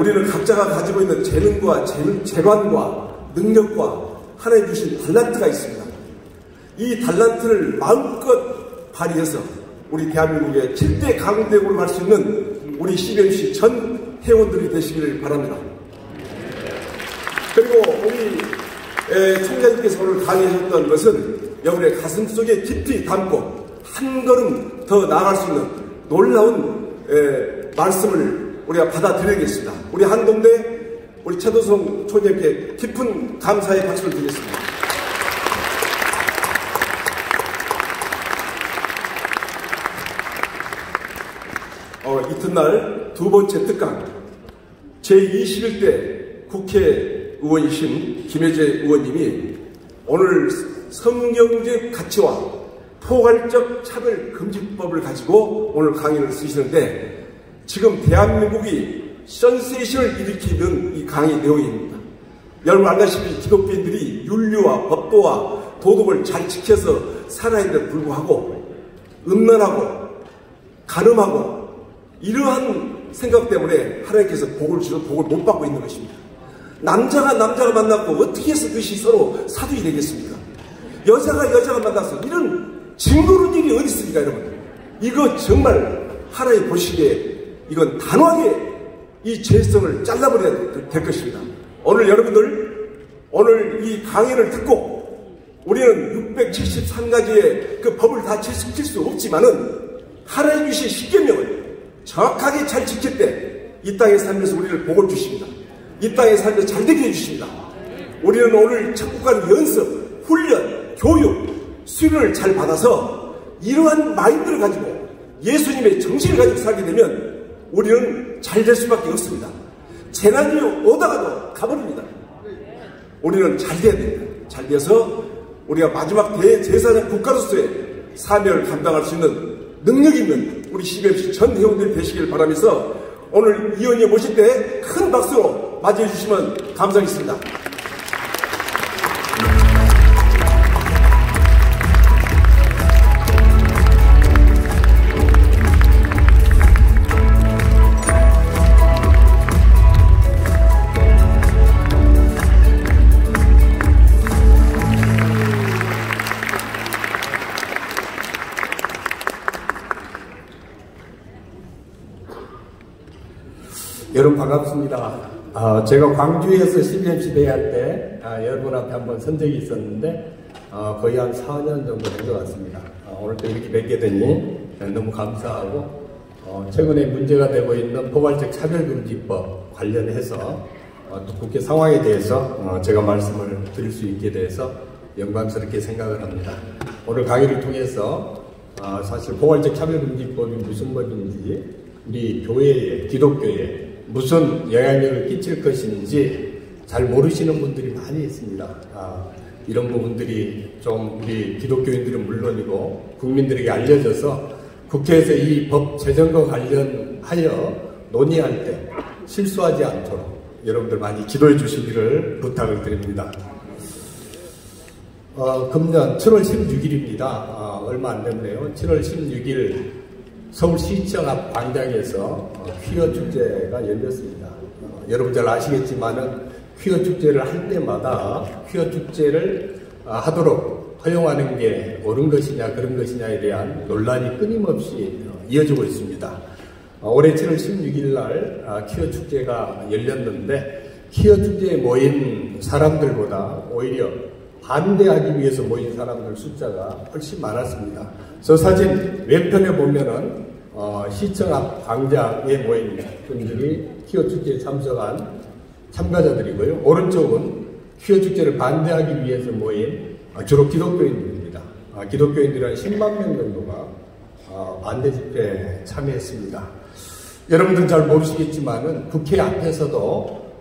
우리는 각자가 가지고 있는 재능과 재관과 능력과 하나님 주신 달란트가 있습니다. 이 달란트를 마음껏 발휘해서 우리 대한민국의 7대 강대국으로 갈 수 있는 우리 CBMC 전 회원들이 되시기를 바랍니다. 그리고 우리 총장님께서 오늘 강의하셨던 것은 여러분의 가슴속에 깊이 담고 한 걸음 더 나아갈 수 있는 놀라운 말씀을 우리가 받아들여야겠습니다. 우리 한동대 우리 최도성 총장님께 깊은 감사의 박수를 드리겠습니다. 이튿날 두 번째 특강 제21대 국회의원이신 김혜재 의원님이 오늘 성경적 가치와 포괄적 차별금지법을 가지고 오늘 강의를 쓰시는데 지금 대한민국이 센세이션을 일으키는 이 강의 내용입니다. 여러분 알다시피 기독교인들이 윤리와 법도와 도덕을 잘 지켜서 살아있는데 불구하고 음란하고 간음하고 이러한 생각 때문에 하나님께서 복을 주셔서 복을 못 받고 있는 것입니다. 남자가 만났고 어떻게 해서 그것이 서로 사돈이 되겠습니까? 여자가 만나서 이런 징그러운 일이 어디 있습니까, 여러분? 이거 정말 하나님 보시기에 이건 단호하게 이 죄성을 잘라버려야 될 것입니다. 오늘 여러분들 오늘 이 강의를 듣고 우리는 673가지의 그 법을 다 지킬 수 없지만은 하나님 주신 십계명을 정확하게 잘 지킬 때 이 땅에 살면서 우리를 복을 주십니다. 이 땅에 살면서 잘 되게 해주십니다. 우리는 오늘 천국 가는 연습, 훈련, 교육, 수련을 잘 받아서 이러한 마인드를 가지고 예수님의 정신을 가지고 살게 되면 우리는 잘 될 수밖에 없습니다. 재난이 오다가도 가버립니다. 우리는 잘 돼야 됩니다. 잘 돼서 우리가 마지막 대제사장 국가로서의 사명을 감당할 수 있는 능력 있는 우리 CBMC 전 회원들이 되시길 바라면서 오늘 이 의원님 모실 때 큰 박수로 맞이해 주시면 감사하겠습니다. 여러분 반갑습니다. 제가 광주에서 CBMC 대회할 때 여러분 앞에 한번 선 적이 있었는데 거의 한 4년 정도 된 것 같습니다. 오늘 또 이렇게 뵙게 되니 너무 감사하고 최근에 문제가 되고 있는 포괄적 차별금지법 관련해서 또 국회 상황에 대해서 제가 말씀을 드릴 수 있게 돼서 영광스럽게 생각을 합니다. 오늘 강의를 통해서 사실 포괄적 차별금지법이 무슨 법인지 우리 교회에 기독교에 무슨 영향력을 끼칠 것인지 잘 모르시는 분들이 많이 있습니다. 이런 부분들이 좀 우리 기독교인들은 물론이고 국민들에게 알려져서 국회에서 이 법 제정과 관련하여 논의할 때 실수하지 않도록 여러분들 많이 기도해 주시기를 부탁을 드립니다. 금년 7월 16일입니다. 얼마 안 됐네요. 7월 16일 서울시청 앞 광장에서 퀴어 축제가 열렸습니다. 여러분 잘 아시겠지만은 퀴어 축제를 할 때마다 퀴어 축제를 하도록 허용하는 게 옳은 것이냐 그런 것이냐에 대한 논란이 끊임없이 이어지고 있습니다. 올해 7월 16일 날 퀴어 축제가 열렸는데 퀴어 축제에 모인 사람들보다 오히려 반대하기 위해서 모인 사람들 숫자가 훨씬 많았습니다. 저 사진 왼편에 보면은 시청 앞 광장에 모인 분들이 퀴어 축제에 참석한 참가자들이고요. 오른쪽은 퀴어 축제를 반대하기 위해서 모인 주로 기독교인들입니다. 기독교인들이 한 10만 명 정도가 반대 집회에 참여했습니다. 여러분들은 잘 모르시겠지만은 국회 앞에서도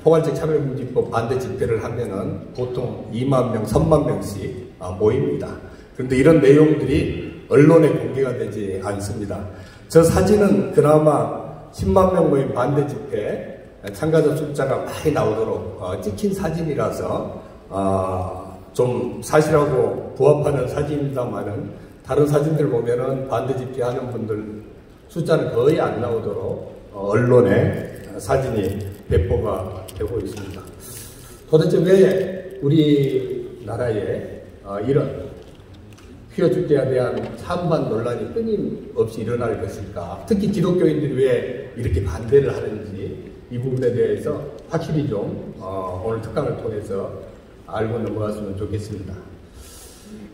포괄적 차별금지법 반대 집회를 하면은 보통 2만 명, 3만 명씩 모입니다. 그런데 이런 내용들이 언론에 공개가 되지 않습니다. 저 사진은 그나마 10만 명 모인 반대 집회 참가자 숫자가 많이 나오도록 찍힌 사진이라서 좀 사실하고 부합하는 사진입니다만은 다른 사진들 보면은 반대 집회 하는 분들 숫자는 거의 안 나오도록 언론에 사진이 배포가 되고 있습니다. 도대체 왜 우리나라에 이런 퀴어 축제에 대한 찬반 논란이 끊임없이 일어날 것일까? 특히 기독교인들이 왜 이렇게 반대를 하는지 이 부분에 대해서 확실히 좀 오늘 특강을 통해서 알고 넘어갔으면 좋겠습니다.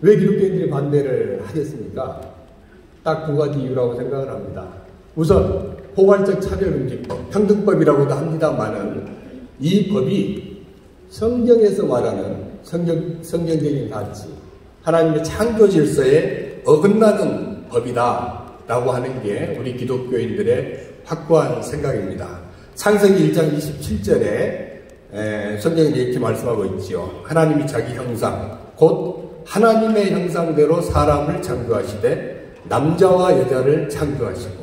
왜 기독교인들이 반대를 하겠습니까? 딱 두 가지 이유라고 생각을 합니다. 우선 포괄적 차별금지법, 평등법이라고도 합니다만은 이 법이 성경에서 말하는 성경적인 가치, 하나님의 창조 질서에 어긋나는 법이다라고 하는 게 우리 기독교인들의 확고한 생각입니다. 창세기 1장 27절에 성경이 이렇게 말씀하고 있지요. 하나님이 자기 형상, 곧 하나님의 형상대로 사람을 창조하시되 남자와 여자를 창조하시고,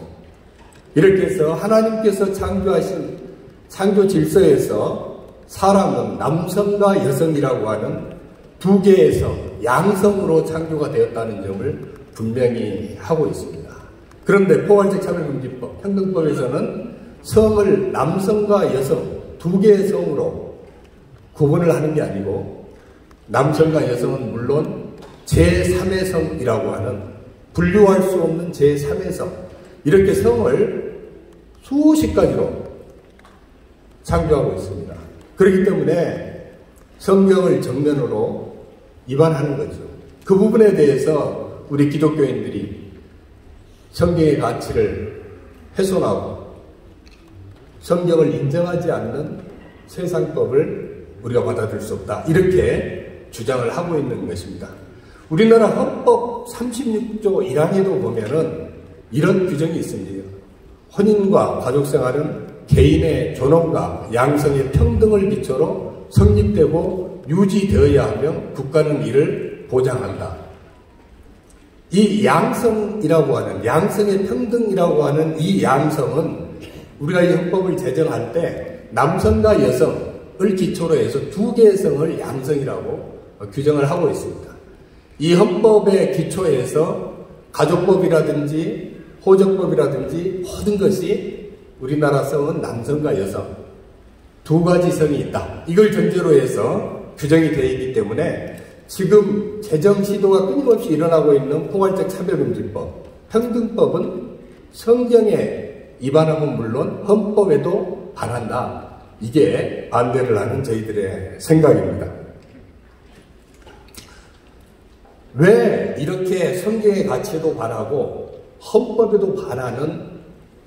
이렇게 해서 하나님께서 창조하신 창조 질서에서 사람은 남성과 여성이라고 하는 두 개에서 양성으로 창조가 되었다는 점을 분명히 하고 있습니다. 그런데 포괄적 차별금지법, 평등법에서는 성을 남성과 여성 두 개의 성으로 구분을 하는 게 아니고, 남성과 여성은 물론 제3의 성이라고 하는 분류할 수 없는 제3의 성, 이렇게 성을 수십 가지로 창조하고 있습니다. 그렇기 때문에 성경을 정면으로 위반하는 거죠. 그 부분에 대해서 우리 기독교인들이 성경의 가치를 훼손하고 성경을 인정하지 않는 세상법을 우리가 받아들일 수 없다, 이렇게 주장을 하고 있는 것입니다. 우리나라 헌법 36조 1항에도 보면은 이런 규정이 있습니다. 혼인과 가족생활은 개인의 존엄과 양성의 평등을 기초로 성립되고 유지되어야 하며 국가는 이를 보장한다. 이 양성이라고 하는, 양성의 평등이라고 하는 이 양성은 우리가 이 헌법을 제정할 때 남성과 여성을 기초로 해서 두 개의 성을 양성이라고 규정을 하고 있습니다. 이 헌법의 기초에서 가족법이라든지 호적법이라든지 모든 것이 우리나라 성은 남성과 여성 두 가지 성이 있다, 이걸 전제로 해서 규정이 되어 있기 때문에 지금 제정 시도가 끊임없이 일어나고 있는 포괄적 차별금지법, 평등법은 성경에 위반하면 물론 헌법에도 반한다, 이게 반대를 하는 저희들의 생각입니다. 왜 이렇게 성경의 가치에도 반하고 헌법에도 반하는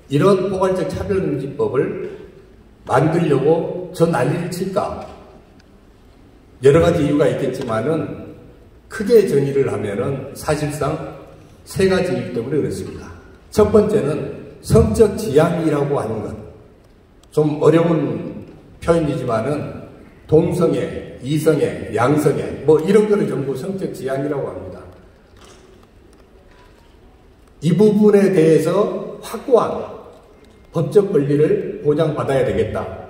이런 포괄적 차별금지법을 만들려고 저 난리를 칠까? 여러 가지 이유가 있겠지만은 크게 정의를 하면은 사실상 세 가지 이유 때문에 그렇습니다. 첫 번째는 성적 지향이라고 하는 것. 좀 어려운 표현이지만은 동성애, 이성애, 양성애 뭐 이런 거를 전부 성적 지향이라고 합니다. 이 부분에 대해서 확고한 법적 권리를 보장받아야 되겠다,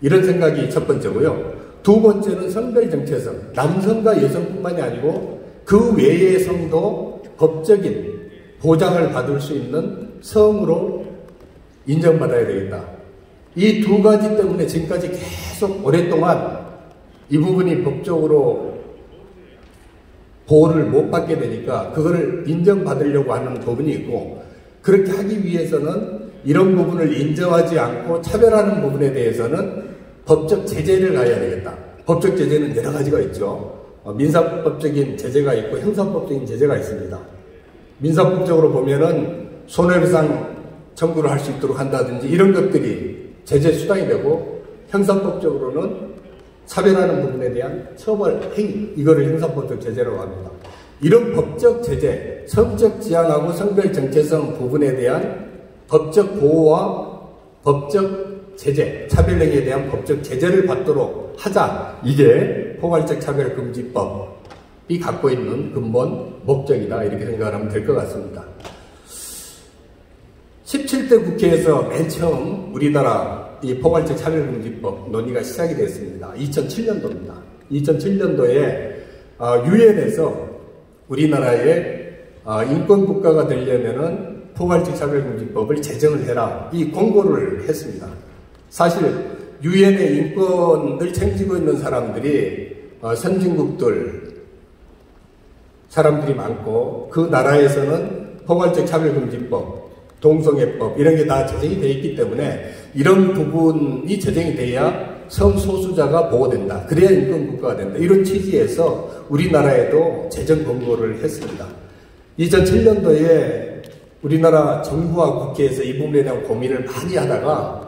이런 생각이 첫 번째고요. 두 번째는 성별 정체성, 남성과 여성뿐만이 아니고 그 외의 성도 법적인 보장을 받을 수 있는 성으로 인정받아야 되겠다. 이 두 가지 때문에 지금까지 계속 오랫동안 이 부분이 법적으로 보호를 못 받게 되니까 그거를 인정받으려고 하는 부분이 있고, 그렇게 하기 위해서는 이런 부분을 인정하지 않고 차별하는 부분에 대해서는 법적 제재를 가해야 되겠다. 법적 제재는 여러 가지가 있죠. 민사법적인 제재가 있고 형사법적인 제재가 있습니다. 민사법적으로 보면은 손해배상 청구를 할 수 있도록 한다든지 이런 것들이 제재 수단이 되고, 형사법적으로는 차별하는 부분에 대한 처벌 행위, 이거를 형사법적 제재라고 합니다. 이런 법적 제재, 성적 지향하고 성별 정체성 부분에 대한 법적 보호와 법적 제재, 차별행위에 대한 법적 제재를 받도록 하자, 이게 포괄적 차별금지법이 갖고 있는 근본 목적이다, 이렇게 생각을 하면 될 것 같습니다. 17대 국회에서 맨 처음 우리나라 이 포괄적 차별금지법 논의가 시작이 됐습니다. 2007년도입니다. 2007년도에 유엔에서 우리나라의 인권국가가 되려면은 포괄적 차별금지법을 제정을 해라, 이 공고를 했습니다. 사실 유엔의 인권을 책임지고 있는 사람들이 선진국들 사람들이 많고 그 나라에서는 포괄적 차별금지법, 동성애법 이런 게 다 제정이 되어 있기 때문에 이런 부분이 제정이 돼야 성소수자가 보호된다. 그래야 인권국가가 된다. 이런 취지에서 우리나라에도 제정 권고를 했습니다. 2007년도에 우리나라 정부와 국회에서 이 부분에 대한 고민을 많이 하다가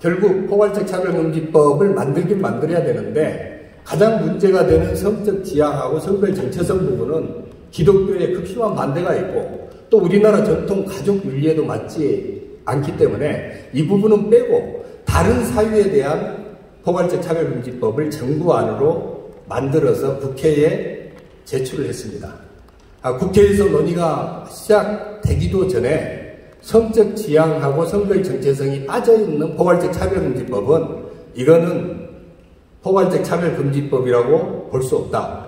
결국 포괄적 차별금지법을 만들긴 만들어야 되는데 가장 문제가 되는 성적 지향하고 성별 정체성 부분은 기독교의 극심한 반대가 있고 또 우리나라 전통 가족 윤리에도 맞지 않기 때문에 이 부분은 빼고 다른 사유에 대한 포괄적 차별금지법을 정부안으로 만들어서 국회에 제출을 했습니다. 국회에서 논의가 시작되기도 전에 성적 지향하고 성별 정체성이 빠져있는 포괄적 차별금지법은 이거는 포괄적 차별금지법이라고 볼 수 없다.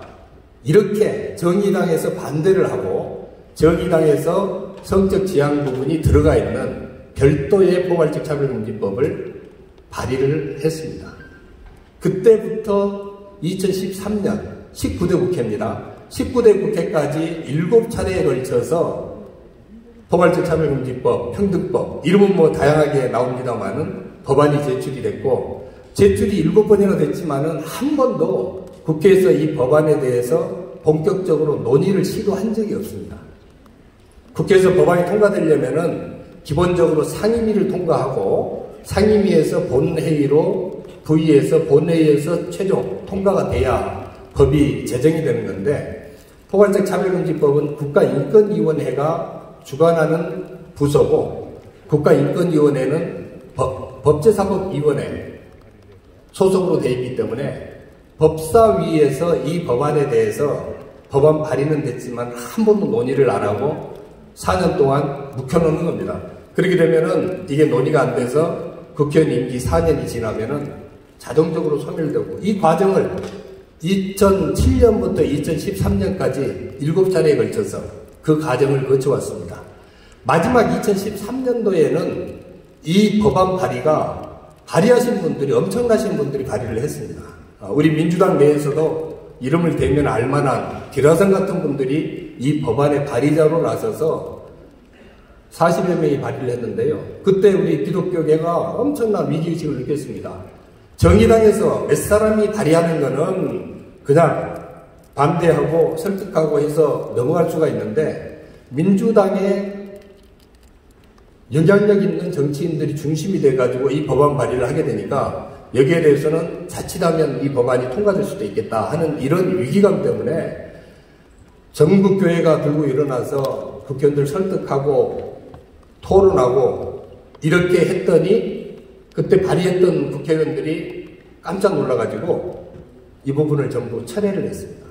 이렇게 정의당에서 반대를 하고 정의당에서 성적 지향 부분이 들어가 있는 별도의 포괄적 차별금지법을 발의를 했습니다. 그때부터 2013년 19대 국회입니다. 19대 국회까지 7차례에 걸쳐서 포괄적 차별금지법, 평등법, 이름은 뭐 다양하게 나옵니다만은 법안이 제출이 됐고 제출이 7번이나 됐지만은 한 번도 국회에서 이 법안에 대해서 본격적으로 논의를 시도한 적이 없습니다. 국회에서 법안이 통과되려면은 기본적으로 상임위를 통과하고 상임위에서 본회의로 부의해서 본회의에서 최종 통과가 돼야 법이 제정이 되는 건데 포괄적 차별금지법은 국가인권위원회가 주관하는 부서고 국가인권위원회는 법제사법위원회 소속으로 되어 있기 때문에 법사위에서 이 법안에 대해서 법안 발의는 됐지만 한 번도 논의를 안 하고 4년 동안 묵혀놓는 겁니다. 그렇게 되면은 이게 논의가 안 돼서 국회의원 임기 4년이 지나면은 자동적으로 소멸되고 이 과정을 2007년부터 2013년까지 7차례에 걸쳐서 그 과정을 거쳐왔습니다. 마지막 2013년도에는 이 법안 발의하신 분들이 엄청나신 분들이 발의를 했습니다. 우리 민주당 내에서도 이름을 대면 알만한 기라성 같은 분들이 이 법안의 발의자로 나서서 40여 명이 발의를 했는데요. 그때 우리 기독교계가 엄청난 위기의식을 느꼈습니다. 정의당에서 몇 사람이 발의하는 거는 그냥 반대하고 설득하고 해서 넘어갈 수가 있는데 민주당의 영향력 있는 정치인들이 중심이 돼가지고 이 법안 발의를 하게 되니까 여기에 대해서는 자칫하면 이 법안이 통과될 수도 있겠다 하는 이런 위기감 때문에 전국교회가 들고 일어나서 국회의원들 설득하고 토론하고 이렇게 했더니 그때 발의했던 국회의원들이 깜짝 놀라가지고 이 부분을 전부 철회를 했습니다.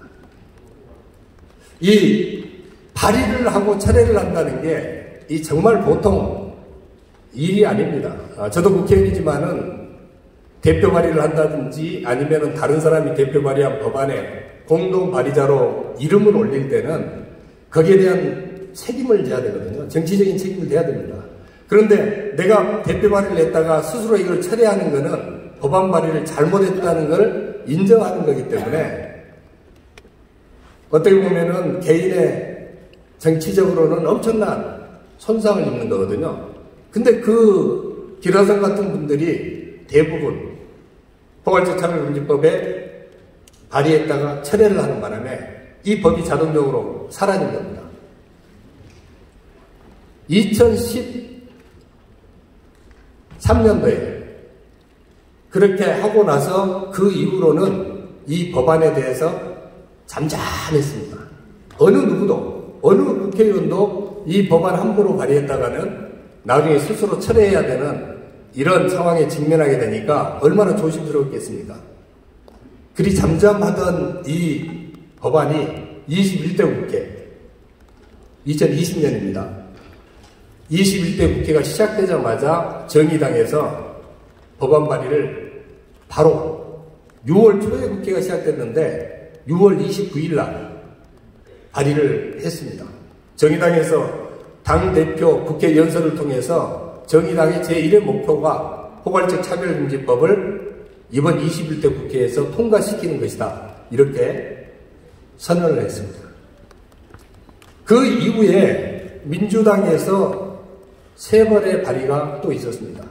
이 발의를 하고 철회를 한다는 게 이 정말 보통 일이 아닙니다. 저도 국회의원이지만은 대표 발의를 한다든지 아니면은 다른 사람이 대표 발의한 법안에 공동 발의자로 이름을 올릴 때는 거기에 대한 책임을 져야 되거든요. 정치적인 책임을 져야 됩니다. 그런데 내가 대표 발의를 했다가 스스로 이걸 철회하는 거는 법안 발의를 잘못했다는 걸 인정하는 거기 때문에 어떻게 보면은 개인의 정치적으로는 엄청난 손상을 입는 거거든요. 근데 그 기라성 같은 분들이 대부분 포괄적 차별금지법에 발의했다가 철회를 하는 바람에 이 법이 자동적으로 사라진 겁니다. 2013년도에 그렇게 하고 나서 그 이후로는 이 법안에 대해서 잠잠했습니다. 어느 누구도, 어느 국회의원도 이 법안 함부로 발의했다가는 나중에 스스로 철회해야 되는 이런 상황에 직면하게 되니까 얼마나 조심스럽겠습니까? 그리 잠잠하던 이 법안이 21대 국회, 2020년입니다. 21대 국회가 시작되자마자 정의당에서 법안 발의를 바로 6월 초에 국회가 시작됐는데 6월 29일 날 발의를 했습니다. 정의당에서 당대표 국회 연설을 통해서 정의당의 제1의 목표가 포괄적 차별금지법을 이번 21대 국회에서 통과시키는 것이다. 이렇게 선언을 했습니다. 그 이후에 민주당에서 3번의 발의가 또 있었습니다.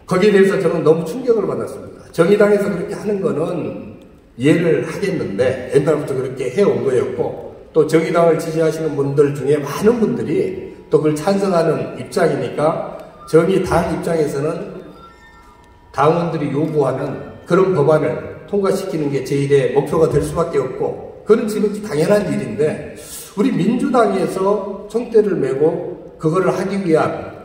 거기에 대해서 저는 너무 충격을 받았습니다. 정의당에서 그렇게 하는 거는 이해를 하겠는데 옛날부터 그렇게 해온 거였고 또 정의당을 지지하시는 분들 중에 많은 분들이 또 그걸 찬성하는 입장이니까 정의당 입장에서는 당원들이 요구하는 그런 법안을 통과시키는 게 제1의 목표가 될 수밖에 없고 그건 지극히 당연한 일인데 우리 민주당에서 총대를 메고 그거를 하기 위한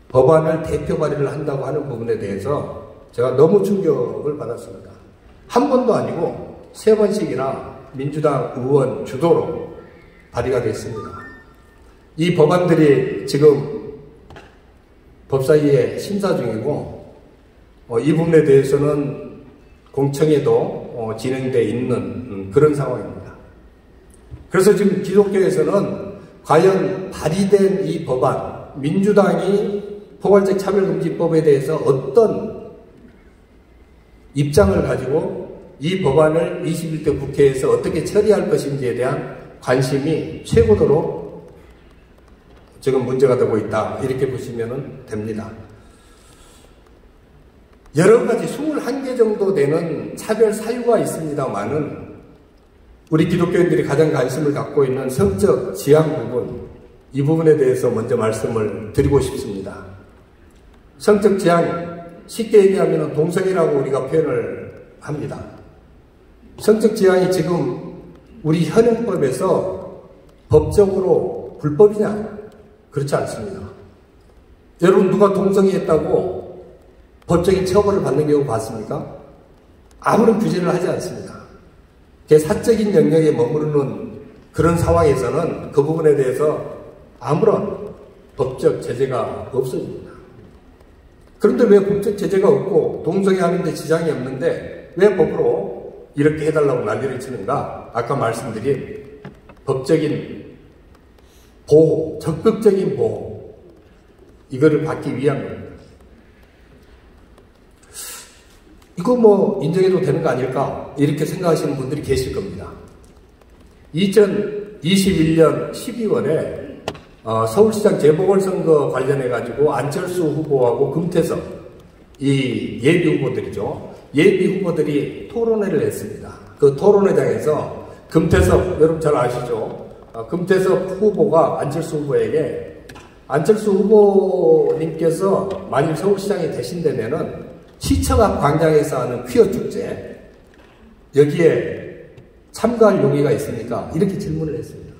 법안을 대표 발의를 한다고 하는 부분에 대해서 제가 너무 충격을 받았습니다. 한 번도 아니고 3번씩이나 민주당 의원 주도로 발의가 됐습니다. 이 법안들이 지금 법사위에 심사 중이고 이 부분에 대해서는 공청회도 진행되어 있는 그런 상황입니다. 그래서 지금 기독교에서는 과연 발의된 이 법안, 민주당이 포괄적 차별금지법에 대해서 어떤 입장을 가지고 이 법안을 21대 국회에서 어떻게 처리할 것인지에 대한 관심이 최고도로 지금 문제가 되고 있다. 이렇게 보시면 됩니다. 여러 가지 21개 정도 되는 차별 사유가 있습니다만은 우리 기독교인들이 가장 관심을 갖고 있는 성적 지향 부분, 이 부분에 대해서 먼저 말씀을 드리고 싶습니다. 성적 지향, 쉽게 얘기하면 동성이라고 우리가 표현을 합니다. 성적 지향이 지금 우리 현행법에서 법적으로 불법이냐? 그렇지 않습니다. 여러분 누가 동성애했다고 법적인 처벌을 받는 경우 봤습니까? 아무런 규제를 하지 않습니다. 사적인 영역에 머무르는 그런 상황에서는 그 부분에 대해서 아무런 법적 제재가 없어집니다. 그런데 왜 법적 제재가 없고 동성애 하는데 지장이 없는데 왜 법으로 이렇게 해달라고 난리를 치는가? 아까 말씀드린 법적인 보호, 적극적인 보호, 이거를 받기 위한 겁니다. 이거 뭐 인정해도 되는 거 아닐까? 이렇게 생각하시는 분들이 계실 겁니다. 2021년 12월에 서울시장 재보궐선거 관련해가지고 안철수 후보하고 금태섭, 이 예비 후보들이죠. 예비 후보들이 토론회를 했습니다. 그 토론회장에서 금태섭, 여러분 잘 아시죠? 금태섭 후보가 안철수 후보에게 안철수 후보님께서 만일 서울시장이 되신다면은 시청 앞 광장에서 하는 퀴어 축제 여기에 참가할 용의가 있습니까? 이렇게 질문을 했습니다.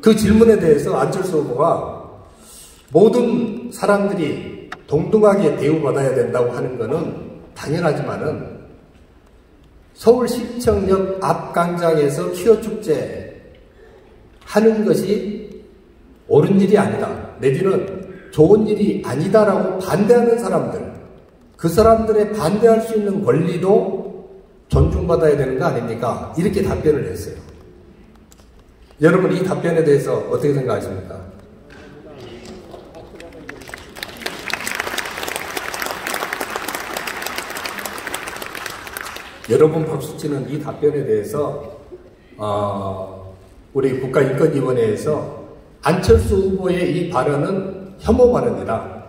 그 질문에 대해서 안철수 후보가 모든 사람들이 동등하게 대우받아야 된다고 하는 것은 당연하지만은 서울시청역 앞 광장에서 퀴어 축제 하는 것이 옳은 일이 아니다. 내지는 좋은 일이 아니다라고 반대하는 사람들, 그 사람들의 반대할 수 있는 권리도 존중받아야 되는 거 아닙니까? 이렇게 답변을 했어요. 여러분 이 답변에 대해서 어떻게 생각하십니까? 여러분 박수치는 이 답변에 대해서 우리 국가인권위원회에서 안철수 후보의 이 발언은 혐오 발언이다.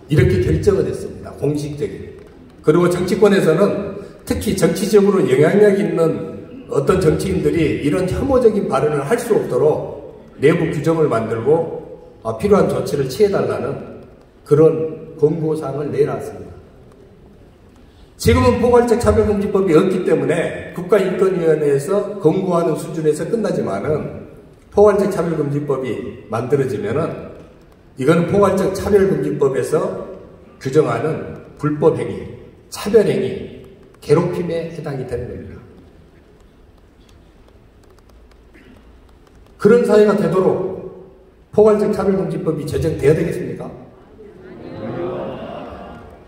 이렇게 결정을 했습니다. 공식적인. 그리고 정치권에서는 특히 정치적으로 영향력 있는 어떤 정치인들이 이런 혐오적인 발언을 할 수 없도록 내부 규정을 만들고 필요한 조치를 취해달라는 그런 권고사항을 내놨습니다. 지금은 포괄적 차별금지법이 없기 때문에 국가인권위원회에서 권고하는 수준에서 끝나지만은 포괄적 차별금지법이 만들어지면은 이거는 포괄적 차별금지법에서 규정하는 불법행위, 차별행위, 괴롭힘에 해당이 되는 겁니다. 그런 사회가 되도록 포괄적 차별금지법이 제정돼야 되겠습니까?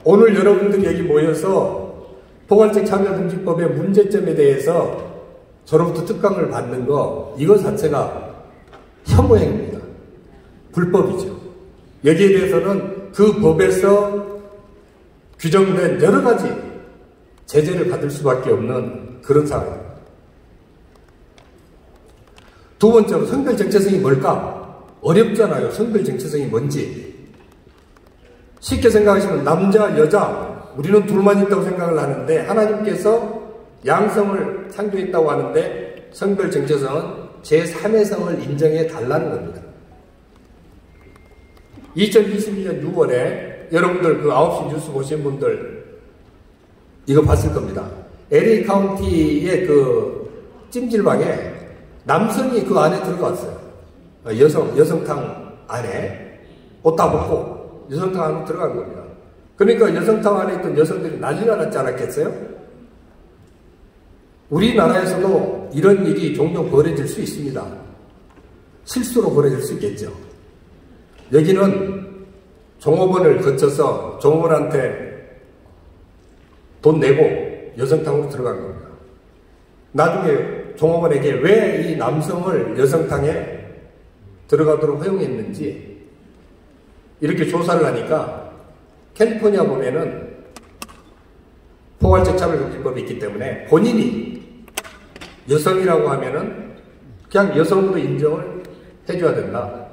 오늘 여러분들이 여기 모여서 포괄적 차별금지법의 문제점에 대해서 저로부터 특강을 받는 거, 이거 자체가 혐오행위입니다. 불법이죠. 여기에 대해서는 그 법에서 규정된 여러 가지 제재를 받을 수밖에 없는 그런 상황입니다. 두 번째로 성별 정체성이 뭘까? 어렵잖아요. 성별 정체성이 뭔지. 쉽게 생각하시면 남자, 여자 우리는 둘만 있다고 생각을 하는데 하나님께서 양성을 창조했다고 하는데 성별 정체성은 제3의 성을 인정해 달라는 겁니다. 2022년 6월에 여러분들 그 9시 뉴스 보신 분들 이거 봤을 겁니다. LA 카운티의 그 찜질방에 남성이 그 안에 들어갔어요. 여성탕 안에 옷 다 벗고 여성탕 안으로 들어간 겁니다. 그러니까 여성탕 안에 있던 여성들이 난리가 났지 않았겠어요? 우리나라에서도 이런 일이 종종 벌어질 수 있습니다. 실수로 벌어질 수 있겠죠. 여기는 종업원을 거쳐서 종업원한테 돈 내고 여성탕으로 들어간 겁니다. 나중에 종업원에게 왜 이 남성을 여성탕에 들어가도록 허용했는지 이렇게 조사를 하니까 캘리포니아 보면은 포괄적 차별금지법이 있기 때문에 본인이 여성이라고 하면은 그냥 여성으로 인정을 해줘야 된다.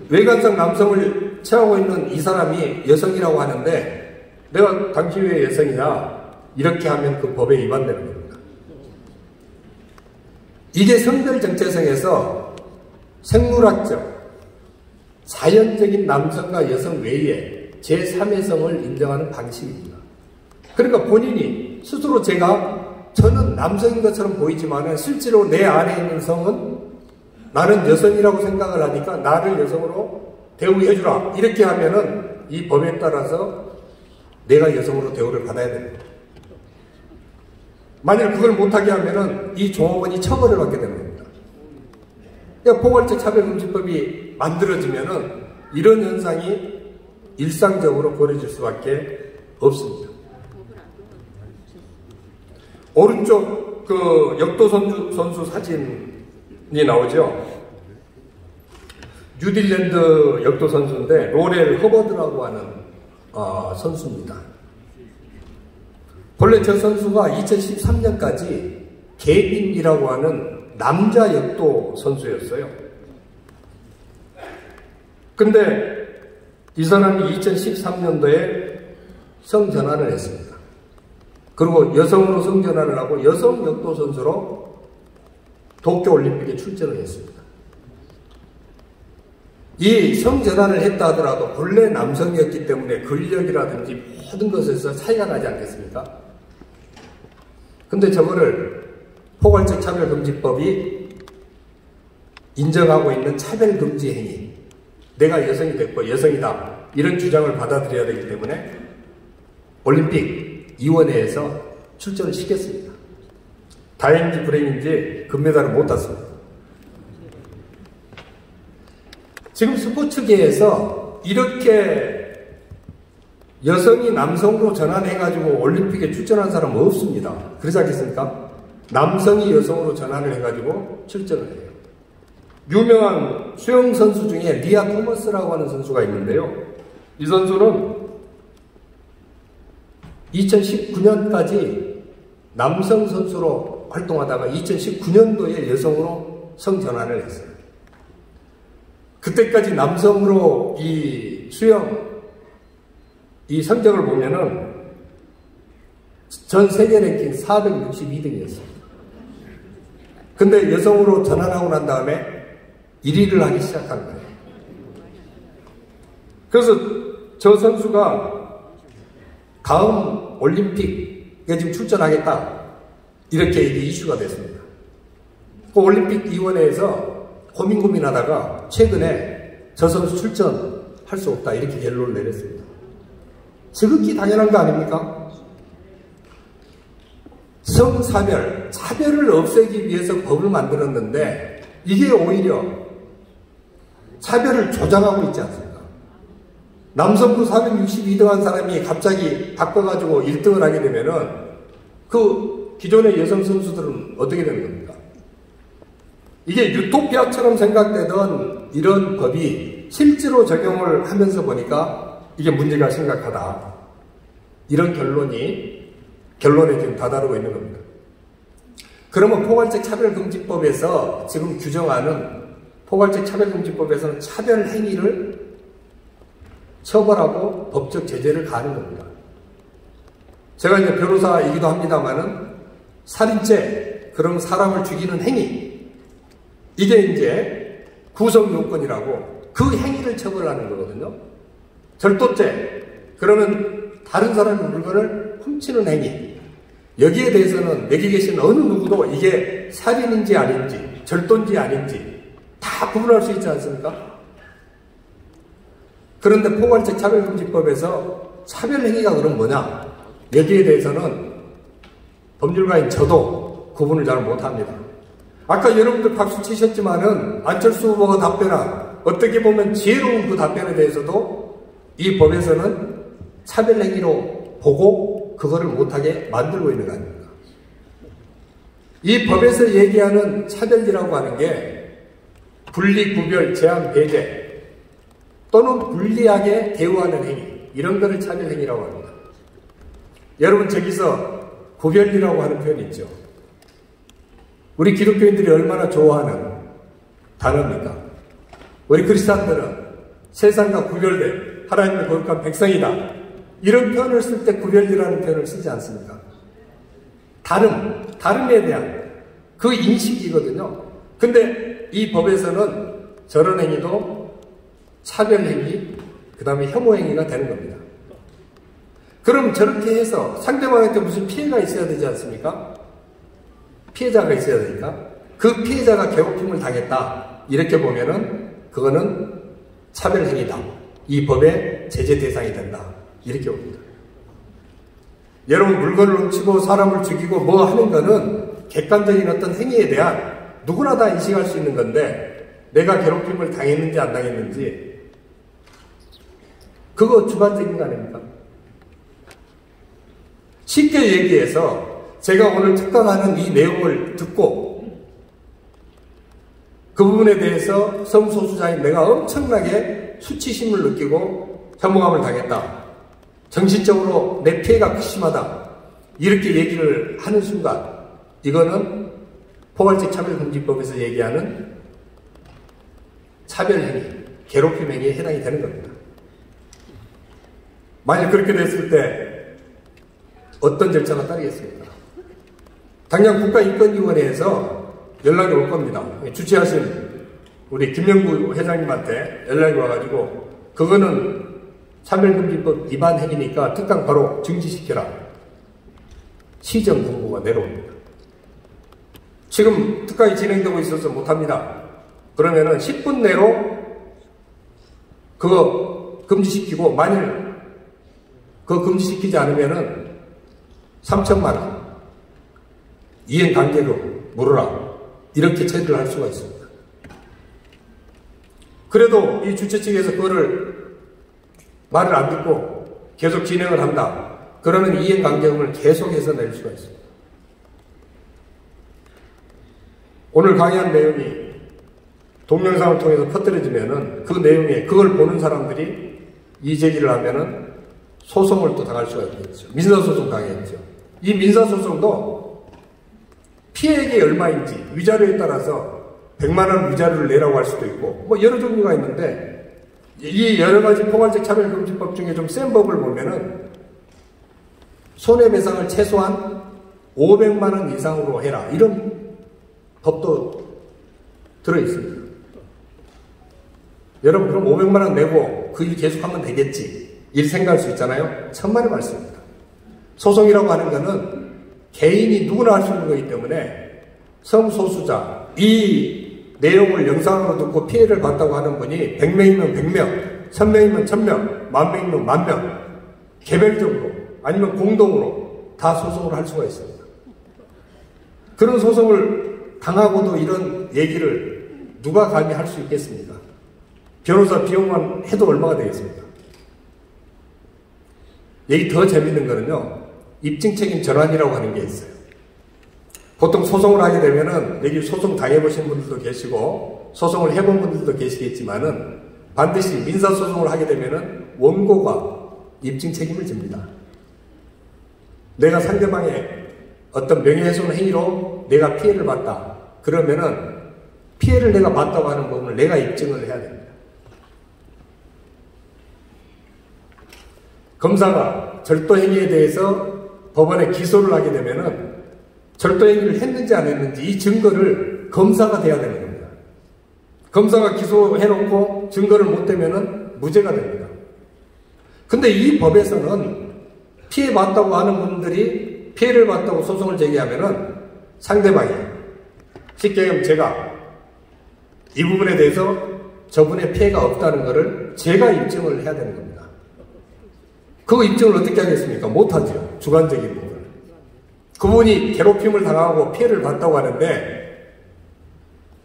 외관상 남성을 취하고 있는 이 사람이 여성이라고 하는데 내가 당신 왜 여성이냐 이렇게 하면 그 법에 위반되는 겁니다. 이게 성별 정체성에서 생물학적 자연적인 남성과 여성 외에 제3의 성을 인정하는 방식입니다. 그러니까 본인이 스스로 저는 남성인 것처럼 보이지만 실제로 내 안에 있는 성은 나는 여성이라고 생각을 하니까 나를 여성으로 대우해주라 이렇게 하면은 이 법에 따라서 내가 여성으로 대우를 받아야 됩니다. 만일 그걸 못하게 하면은 이 종업원이 처벌을 받게 되는 겁니다. 그러니까 포괄적 차별금지법이 만들어지면은 이런 현상이 일상적으로 벌어질 수밖에 없습니다. 오른쪽 그 역도 선수 사진이 나오죠. 뉴딜랜드 역도 선수인데 로렐 허버드라고 하는 선수입니다. 본래 저 선수가 2013년까지 개빈이라고 하는 남자 역도 선수였어요. 근데 이 사람이 2013년도에 성전환을 했습니다. 그리고 여성으로 성전환을 하고 여성 역도 선수로 도쿄올림픽에 출전을 했습니다. 이 성전환을 했다 하더라도 본래 남성이었기 때문에 근력이라든지 모든 것에서 차이가 나지 않겠습니까? 근데 저거를 포괄적 차별금지법이 인정하고 있는 차별금지 행위, 내가 여성이 됐고 여성이다 이런 주장을 받아들여야 되기 때문에 올림픽 위원회에서 출전을 시켰습니다. 다행인지 불행인지 금메달을 못 땄습니다. 지금 스포츠계에서 이렇게 여성이 남성으로 전환해가지고 올림픽에 출전한 사람은 없습니다. 그러지 않겠습니까? 남성이 여성으로 전환을 해가지고 출전을 해요. 유명한 수영 선수 중에 리아 토머스라고 하는 선수가 있는데요. 이 선수는 2019년까지 남성 선수로 활동하다가 2019년도에 여성으로 성전환을 했어요. 그때까지 남성으로 이 수영 이 성적을 보면은 전 세계 랭킹 462등이었습니다. 근데 여성으로 전환하고 난 다음에 1위를 하기 시작한 거예요. 그래서 저 선수가 다음 올림픽에 지금 출전하겠다 이렇게 이슈가 됐습니다. 그 올림픽위원회에서 고민하다가 최근에 저 선수 출전할 수 없다 이렇게 결론을 내렸습니다. 지극히 당연한 거 아닙니까? 성차별, 차별을 없애기 위해서 법을 만들었는데 이게 오히려 차별을 조장하고 있지 않습니까? 남성부 462등 한 사람이 갑자기 바꿔가지고 1등을 하게 되면은 그 기존의 여성 선수들은 어떻게 되는 겁니까? 이게 유토피아처럼 생각되던 이런 법이 실제로 적용을 하면서 보니까 이게 문제가 심각하다. 이런 결론에 지금 다다르고 있는 겁니다. 그러면 포괄적 차별금지법에서 지금 규정하는 포괄적 차별금지법에서는 차별 행위를 처벌하고 법적 제재를 가하는 겁니다. 제가 이제 변호사이기도 합니다만은 살인죄, 그럼 사람을 죽이는 행위, 이게 이제 구성 요건이라고 그 행위를 처벌하는 거거든요. 절도죄, 그러면 다른 사람의 물건을 훔치는 행위, 여기에 대해서는 여기 계신 어느 누구도 이게 살인인지 아닌지 절도인지 아닌지 다 구분할 수 있지 않습니까? 그런데 포괄적 차별금지법에서 차별행위가 그럼 뭐냐? 여기에 대해서는 법률가인 저도 구분을 잘 못합니다. 아까 여러분들 박수 치셨지만은 안철수 후보가 답변한 어떻게 보면 지혜로운 그 답변에 대해서도 이 법에서는 차별행위로 보고 그거를 못하게 만들고 있는 거 아닙니까? 이 법에서 얘기하는 차별이라고 하는 게 분리, 구별, 제한, 배제 또는 불리하게 대우하는 행위, 이런 거를 차별행위라고 합니다. 여러분, 저기서 구별이라고 하는 표현이 있죠. 우리 기독교인들이 얼마나 좋아하는 단어입니까? 우리 크리스찬들은 세상과 구별된 하나님의 거룩한 백성이다, 이런 표현을 쓸 때 구별이라는 표현을 쓰지 않습니까? 다름에 대한 그 인식이거든요. 근데 이 법에서는 저런 행위도 차별행위, 그 다음에 혐오행위가 되는 겁니다. 그럼 저렇게 해서 상대방한테 무슨 피해가 있어야 되지 않습니까? 피해자가 있어야 되니까 그 피해자가 괴롭힘을 당했다, 이렇게 보면은 그거는 차별행위다, 이 법의 제재 대상이 된다, 이렇게 봅니다. 여러분, 물건을 훔치고 사람을 죽이고 뭐 하는 거는 객관적인 어떤 행위에 대한 누구나 다 인식할 수 있는 건데, 내가 괴롭힘을 당했는지 안 당했는지 그거 주관적인 거 아닙니까? 쉽게 얘기해서 제가 오늘 특강하는 이 내용을 듣고 그 부분에 대해서 성소수자인 내가 엄청나게 수치심을 느끼고 혐오감을 당했다, 정신적으로 내 피해가 극심하다, 이렇게 얘기를 하는 순간 이거는 포괄적 차별금지법에서 얘기하는 차별행위, 괴롭힘 행위에 해당이 되는 겁니다. 만약 그렇게 됐을 때 어떤 절차가 따르겠습니까? 당장 국가인권위원회에서 연락이 올 겁니다. 주최하신 우리 김영구 회장님한테 연락이 와가지고 그거는 차별금지법 위반 행위니까 특강 바로 중지시켜라, 시정 공고가 내려옵니다. 지금 특강이 진행되고 있어서 못합니다. 그러면은 10분 내로 그거 금지시키고, 만일 그거 금지시키지 않으면은 3천만 원 이행 강제금 물어라, 이렇게 처리를 할 수가 있습니다. 그래도 이 주최 측에서 그거를 말을 안 듣고 계속 진행을 한다, 그러면 이행 강제금을 계속해서 낼 수가 있습니다. 오늘 강의한 내용이 동영상을 통해서 퍼뜨려지면은 그 내용에 그걸 보는 사람들이 이의제기를 하면은 소송을 또 당할 수가 있겠죠. 민사소송 당했죠. 이 민사소송도 피해액이 얼마인지 위자료에 따라서 100만 원 위자료를 내라고 할 수도 있고 뭐 여러 종류가 있는데, 이 여러 가지 포괄적 차별금지법 중에 좀 센 법을 보면은 손해배상을 최소한 500만 원 이상으로 해라, 이런 법도 들어있습니다. 여러분, 그럼 500만 원 내고 그 일 계속하면 되겠지, 이렇게 생각할 수 있잖아요. 천만의 말씀입니다. 소송이라고 하는 거는 개인이 누구나 할 수 있는 거기 때문에 성소수자, 이 내용을 영상으로 듣고 피해를 봤다고 하는 분이 100명이면 100명, 1000명이면 1000명, 10,000명이면 10,000명, 개별적으로 아니면 공동으로 다 소송을 할 수가 있습니다. 그런 소송을 당하고도 이런 얘기를 누가 감히 할 수 있겠습니까? 변호사 비용만 해도 얼마가 되겠습니까? 여기 더 재밌는 거는요, 입증책임 전환이라고 하는 게 있어요. 보통 소송을 하게 되면은 여기 소송 당해보신 분들도 계시고 소송을 해본 분들도 계시겠지만은 반드시 민사소송을 하게 되면은 원고가 입증 책임을 집니다. 내가 상대방의 어떤 명예훼손 행위로 내가 피해를 봤다. 그러면은 피해를 내가 봤다고 하는 부분을 내가 입증을 해야 됩니다. 검사가 절도행위에 대해서 법원에 기소를 하게 되면은 절도행위를 했는지 안 했는지 이 증거를 검사가 돼야 되는 겁니다. 검사가 기소해놓고 증거를 못 대면은 무죄가 됩니다. 근데 이 법에서는 피해봤다고 하는 분들이 피해를 봤다고 소송을 제기하면은 상대방이 쉽게 얘기하면 제가 이 부분에 대해서 저분의 피해가 없다는 것을 제가 입증을 해야 되는 겁니다. 그 입증을 어떻게 하겠습니까? 못하죠. 주관적인 부분을. 그분이 괴롭힘을 당하고 피해를 봤다고 하는데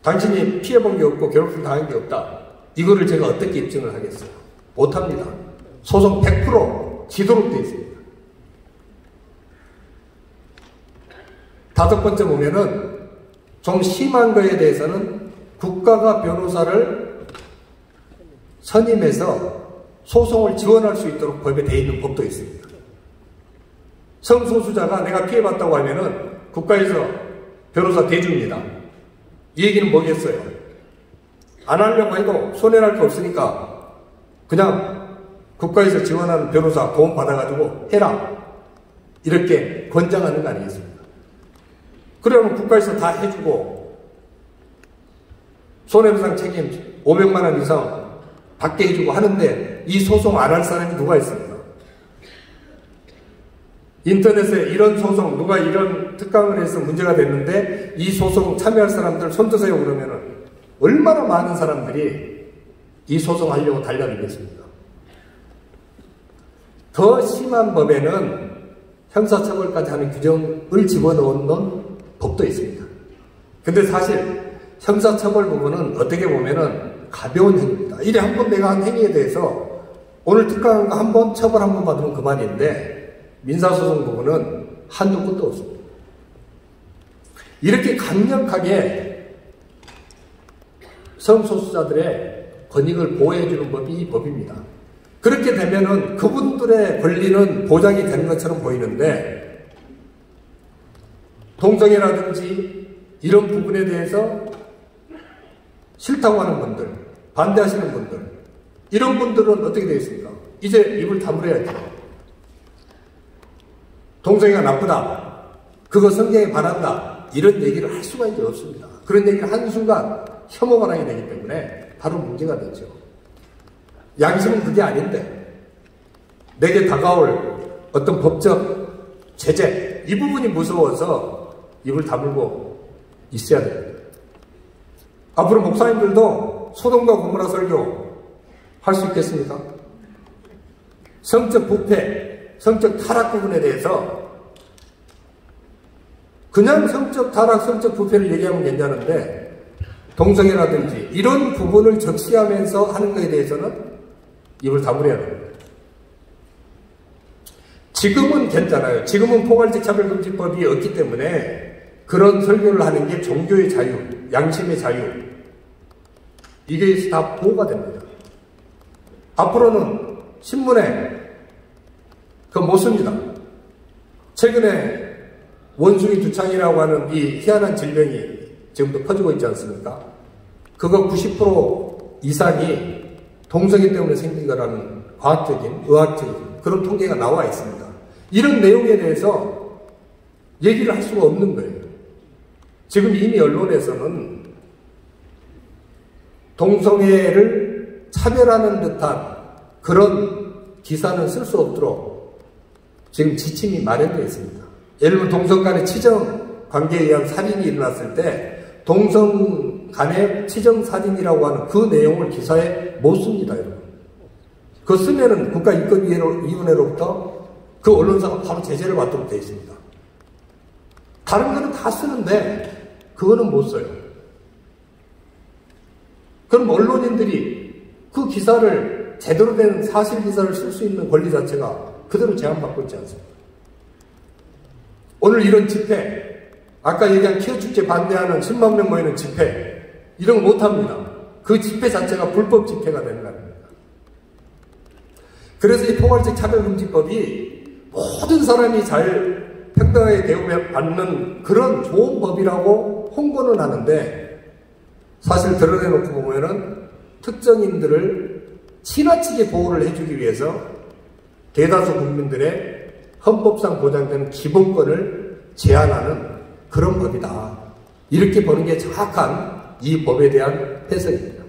당신이 피해본 게 없고 괴롭힘 당한 게 없다. 이거를 제가 어떻게 입증을 하겠어요? 못합니다. 소송 100% 지도록 되어 있습니다. 다섯 번째 보면은 좀 심한 거에 대해서는 국가가 변호사를 선임해서 소송을 지원할 수 있도록 법에 되어 있는 법도 있습니다. 성소수자가 내가 피해봤다고 하면은 국가에서 변호사 대줍니다. 이 얘기는 뭐겠어요? 안 하려고 해도 손해날 게 없으니까 그냥 국가에서 지원하는 변호사 도움 받아가지고 해라. 이렇게 권장하는 거 아니겠습니까? 그러면 국가에서 다 해주고 손해배상 책임 500만 원 이상 받게 해주고 하는데 이 소송 안 할 사람이 누가 있습니까? 인터넷에 이런 소송 누가 이런 특강을 해서 문제가 됐는데 이 소송 참여할 사람들 손드세요 그러면은 얼마나 많은 사람들이 이 소송 하려고 달려들겠습니까? 더 심한 법에는 형사처벌까지 하는 규정을 집어넣는 법도 있습니다. 근데 사실 형사처벌 부분은 어떻게 보면은 가벼운 행위입니다. 이래 한 번 내가 한 행위에 대해서 오늘 특강한 거 한 번 처벌 한 번 받으면 그만인데 민사소송 부분은 한도 끝도 없습니다. 이렇게 강력하게 성소수자들의 권익을 보호해주는 법이 이 법입니다. 그렇게 되면은 그분들의 권리는 보장이 되는 것처럼 보이는데 동성애라든지 이런 부분에 대해서 싫다고 하는 분들, 반대하시는 분들, 이런 분들은 어떻게 되어 있습니까? 이제 입을 다물어야죠. 동성애가 나쁘다. 그거 성경에 반한다. 이런 얘기를 할 수가 이제 없습니다. 그런 얘기를 한순간 혐오 반항이 되기 때문에 바로 문제가 되죠. 양심은 그게 아닌데 내게 다가올 어떤 법적 제재, 이 부분이 무서워서 입을 다물고 있어야 됩니다. 앞으로 목사님들도 소돔과 고모라 설교 할 수 있겠습니까? 성적 부패, 성적 타락 부분에 대해서 그냥 성적 타락, 성적 부패를 얘기하면 괜찮은데 동성애라든지 이런 부분을 적시하면서 하는 것에 대해서는 입을 다물어야 됩니다. 지금은 괜찮아요. 지금은 포괄적 차별금지법이 없기 때문에 그런 설교를 하는 게 종교의 자유, 양심의 자유, 이게 다 보호가 됩니다. 앞으로는 신문에 그거 못 씁니다. 최근에 원숭이 두창이라고 하는 이 희한한 질병이 지금도 퍼지고 있지 않습니까? 그거 90% 이상이 동성애 때문에 생긴 거라는 과학적인, 의학적인 그런 통계가 나와 있습니다. 이런 내용에 대해서 얘기를 할 수가 없는 거예요. 지금 이미 언론에서는 동성애를 차별하는 듯한 그런 기사는 쓸 수 없도록 지금 지침이 마련되어 있습니다. 예를 들면 동성 간의 치정 관계에 의한 살인이 일어났을 때 동성 간의 치정 살인이라고 하는 그 내용을 기사에 못 씁니다, 여러분. 그거 쓰면은 국가인권위원회로부터 그 언론사가 바로 제재를 받도록 되어 있습니다. 다른 거는 다 쓰는데 그거는 못 써요. 그럼 언론인들이 그 기사를 제대로 된 사실 기사를 쓸 수 있는 권리 자체가 그대로 제한받고 있지 않습니까? 오늘 이런 집회, 아까 얘기한 키어축제 반대하는 10만 명 모이는 집회, 이런 거 못합니다. 그 집회 자체가 불법 집회가 되는 겁니다. 그래서 이 포괄적 차별금지법이 모든 사람이 잘 평등하게 대우받는 그런 좋은 법이라고 홍보는 하는데 사실 드러내놓고 보면은 특정인들을 지나치게 보호를 해주기 위해서 대다수 국민들의 헌법상 보장되는 기본권을 제한하는 그런 법이다. 이렇게 보는 게 정확한 이 법에 대한 해석입니다.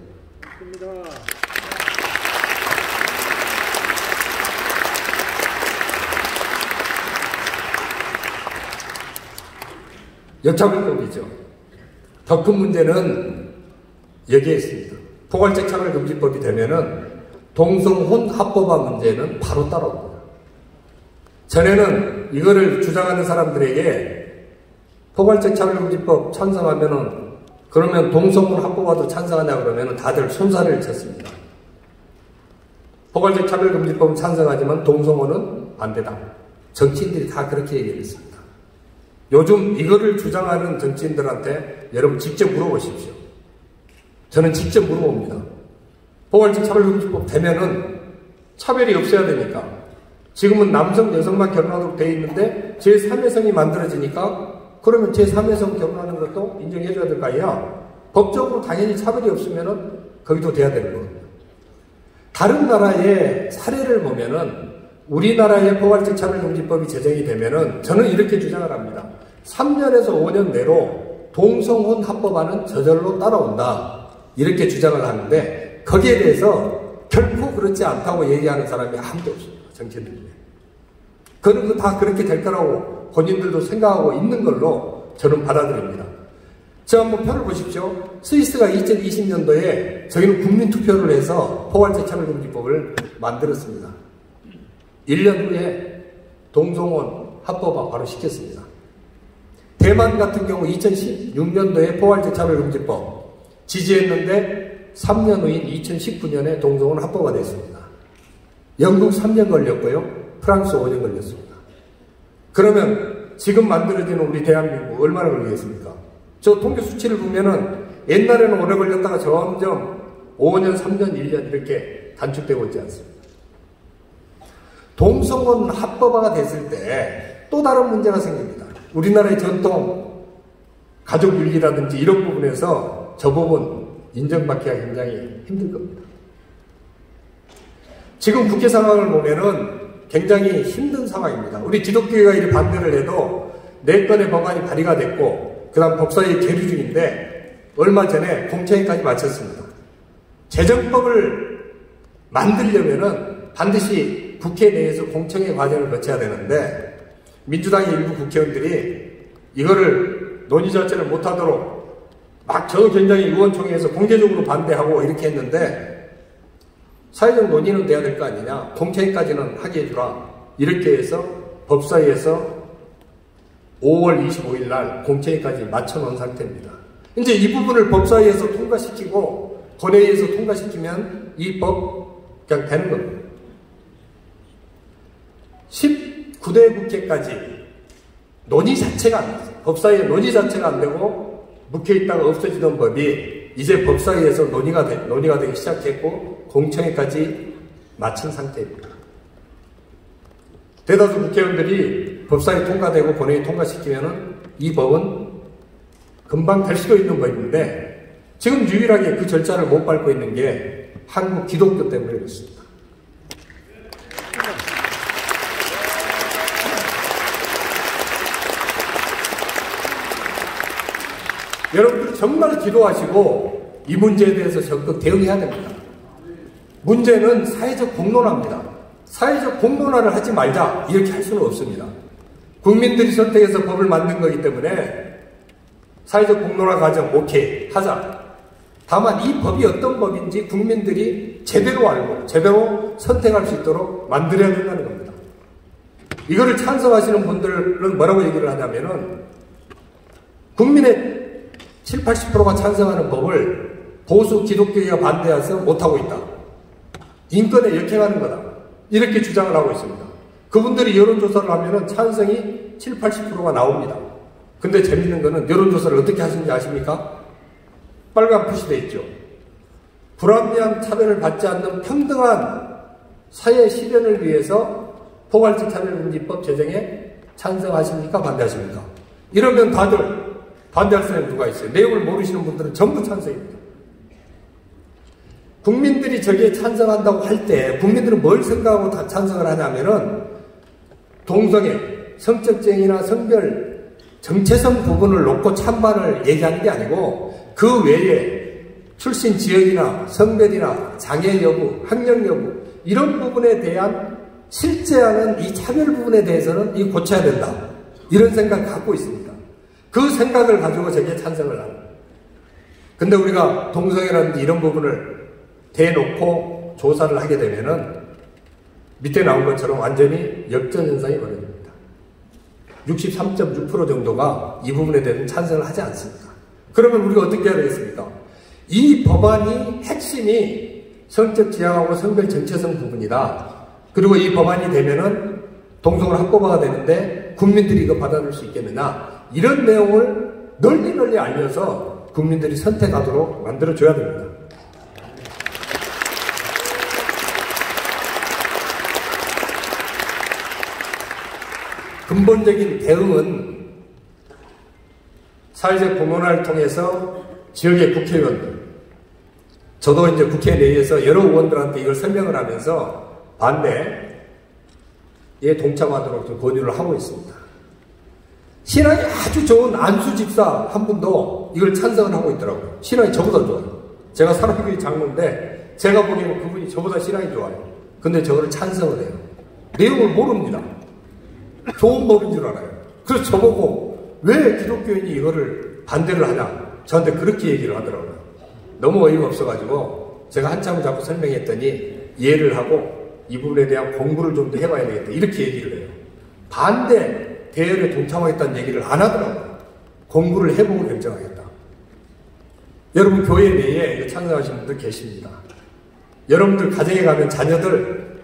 여차별법이죠. 더 큰 문제는 여기에 있습니다. 포괄적 차별금지법이 되면은 동성혼 합법화 문제는 바로 따라옵니다. 전에는 이거를 주장하는 사람들에게 포괄적 차별금지법 찬성하면은 그러면 동성혼 합법화도 찬성하냐 그러면은 다들 손살을 쳤습니다. 포괄적 차별금지법은 찬성하지만 동성혼은 반대다. 정치인들이 다 그렇게 얘기했습니다. 요즘 이거를 주장하는 정치인들한테 여러분 직접 물어보십시오. 저는 직접 물어봅니다. 포괄적 차별금지법 되면은 차별이 없어야 되니까 지금은 남성, 여성만 결혼하도록 되어 있는데 제3의 성이 만들어지니까 그러면 제3의 성 결혼하는 것도 인정해줘야 될 거 아니야? 법적으로 당연히 차별이 없으면은 거기도 돼야 되는 겁니다. 다른 나라의 사례를 보면은 우리나라의 포괄적 차별금지법이 제정이 되면은 저는 이렇게 주장을 합니다. 3년에서 5년 내로 동성혼 합법화는 저절로 따라온다. 이렇게 주장을 하는데 거기에 대해서 결코 그렇지 않다고 얘기하는 사람이 아무도 없습니다. 정치인들 중에. 그건 다 그렇게 될 거라고 본인들도 생각하고 있는 걸로 저는 받아들입니다. 자, 한번 표를 보십시오. 스위스가 2020년도에 저희는 국민투표를 해서 포괄적 차별금지법을 만들었습니다. 1년 후에 동성혼 합법화 바로 시켰습니다. 대만 같은 경우 2016년도에 포괄적 차별금지법 지지했는데 3년 후인 2019년에 동성혼 합법화됐습니다. 영국 3년 걸렸고요. 프랑스 5년 걸렸습니다. 그러면 지금 만들어지는 우리 대한민국 얼마나 걸리겠습니까? 저 통계 수치를 보면은 옛날에는 오래 걸렸다가 점점 5년, 3년, 1년 이렇게 단축되고 있지 않습니까? 동성혼 합법화가 됐을 때 또 다른 문제가 생깁니다. 우리나라의 전통 가족윤리라든지 이런 부분에서 저 부분 인정받기가 굉장히 힘들 겁니다. 지금 국회 상황을 보면은 굉장히 힘든 상황입니다. 우리 기독교회가 이 반대를 해도 4건의 법안이 발의가 됐고 그 다음 법사위에 계류 중인데 얼마 전에 공청회까지 마쳤습니다. 재정법을 만들려면은 반드시 국회 내에서 공청회 과정을 거쳐야 되는데 민주당의 일부 국회의원들이 이거를 논의 자체를 못하도록 막 굉장히 의원총회에서 공개적으로 반대하고 이렇게 했는데 사회적 논의는 돼야 될 거 아니냐, 공청회까지는 하게 해주라 이렇게 해서 법사위에서 5월 25일 날 공청회까지 맞춰놓은 상태입니다. 이제 이 부분을 법사위에서 통과시키고 본회의에서 통과시키면 이 법 그냥 되는 겁니다. 19대 국회까지 논의 자체가 안 됐어요. 법사위에 논의 자체가 안 되고 묵혀 있다가 없어지던 법이 이제 법사위에서 논의가 되기 시작했고 공청회까지 마친 상태입니다. 대다수 국회의원들이 법사위 통과되고 본회의 통과시키면은 이 법은 금방 될 수도 있는 법인데 지금 유일하게 그 절차를 못 밟고 있는 게 한국 기독교 때문에 그렇습니다. 여러분들 정말 기도하시고 이 문제에 대해서 적극 대응해야 됩니다. 문제는 사회적 공론화입니다. 사회적 공론화를 하지 말자 이렇게 할 수는 없습니다. 국민들이 선택해서 법을 만든 거기 때문에 사회적 공론화 과정 오케이 하자. 다만 이 법이 어떤 법인지 국민들이 제대로 알고 제대로 선택할 수 있도록 만들어야 된다는 겁니다. 이거를 찬성하시는 분들은 뭐라고 얘기를 하냐면은 국민의 70, 80%가 찬성하는 법을 보수 기독교회가 반대해서 못하고 있다. 인권에 역행하는 거다. 이렇게 주장을 하고 있습니다. 그분들이 여론조사를 하면은 찬성이 70, 80%가 나옵니다. 근데 재밌는 거는 여론조사를 어떻게 하시는지 아십니까? 빨간 표시돼 있죠. 불합리한 차별을 받지 않는 평등한 사회 실현을 위해서 포괄적 차별금지법 제정에 찬성하십니까? 반대하십니까? 이러면 다들 반대할 사람이 누가 있어요? 내용을 모르시는 분들은 전부 찬성입니다. 국민들이 저기에 찬성한다고 할 때 국민들은 뭘 생각하고 다 찬성을 하냐면은 동성애, 성적증이나 성별 정체성 부분을 놓고 찬반을 얘기하는 게 아니고 그 외에 출신 지역이나 성별이나 장애 여부, 학력 여부 이런 부분에 대한 실제하는 이 차별 부분에 대해서는 이 고쳐야 된다. 이런 생각을 갖고 있습니다. 그 생각을 가지고 저기에 찬성을 합니다. 근데 우리가 동성애라든지 이런 부분을 대놓고 조사를 하게 되면은 밑에 나온 것처럼 완전히 역전 현상이 벌어집니다. 63.6% 정도가 이 부분에 대해서는 찬성을 하지 않습니다. 그러면 우리가 어떻게 해야 되겠습니까? 이 법안이 핵심이 성적 지향하고 성별 정체성 부분이다. 그리고 이 법안이 되면은 동성을 합법화가 되는데 국민들이 이거 받아들일 수 있겠느냐. 이런 내용을 널리 알려서 국민들이 선택하도록 만들어줘야 됩니다. 근본적인 대응은 사회적 공론화를 통해서 지역의 국회의원들, 저도 이제 국회 내에서 여러 의원들한테 이걸 설명을 하면서 반대에 동참하도록 좀 권유를 하고 있습니다. 신앙이 아주 좋은 안수 집사 한 분도 이걸 찬성을 하고 있더라고요. 신앙이 저보다 좋아요. 제가 사랑교회 장로인데 제가 보기에는 그분이 저보다 신앙이 좋아요. 근데 저거를 찬성을 해요. 내용을 모릅니다. 좋은 법인 줄 알아요. 그래서 저보고 왜 기독교인이 이거를 반대를 하냐 저한테 그렇게 얘기를 하더라고요. 너무 어이가 없어가지고 제가 한참을 자꾸 설명했더니 이해를 하고 이 부분에 대한 공부를 좀 더 해봐야 되겠다 이렇게 얘기를 해요. 반대 대열에 동참하겠다는 얘기를 안 하더라고요. 공부를 해보고 결정하겠다. 여러분 교회 내에 이거 찬성하시는 분들 계십니다. 여러분들 가정에 가면 자녀들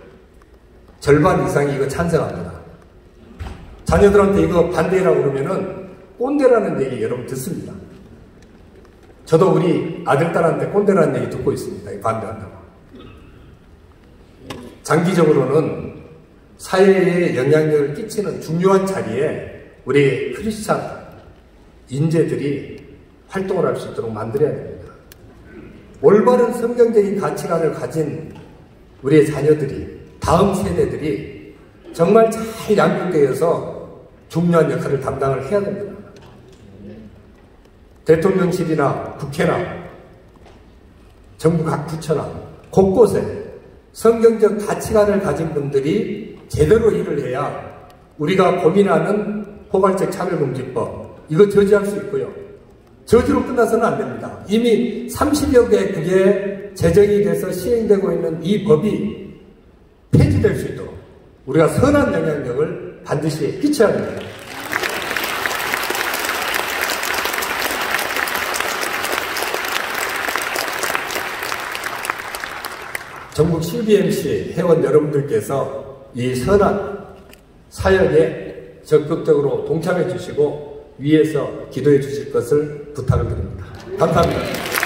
절반 이상이 이거 찬성합니다. 자녀들한테 이거 반대라고 그러면은 꼰대라는 얘기 여러분 듣습니다. 저도 우리 아들딸한테 꼰대라는 얘기 듣고 있습니다. 반대한다고. 장기적으로는 사회에 영향력을 끼치는 중요한 자리에 우리 크리스찬 인재들이 활동을 할 수 있도록 만들어야 됩니다. 올바른 성경적인 가치관을 가진 우리의 자녀들이, 다음 세대들이 정말 잘 양육되어서 중요한 역할을 담당을 해야 됩니다. 대통령실이나 국회나 정부 각 부처나 곳곳에 성경적 가치관을 가진 분들이 제대로 일을 해야 우리가 고민하는 포괄적 차별금지법 이거 저지할 수 있고요. 저지로 끝나서는 안 됩니다. 이미 30여 개국에 제정이 돼서 시행되고 있는 이 법이 폐지될 수 있도록 우리가 선한 영향력을 반드시 끼쳐야 됩니다. 전국 CBMC 회원 여러분들께서 이 선한 사역에 적극적으로 동참해 주시고 위에서 기도해 주실 것을 부탁을 드립니다. 감사합니다.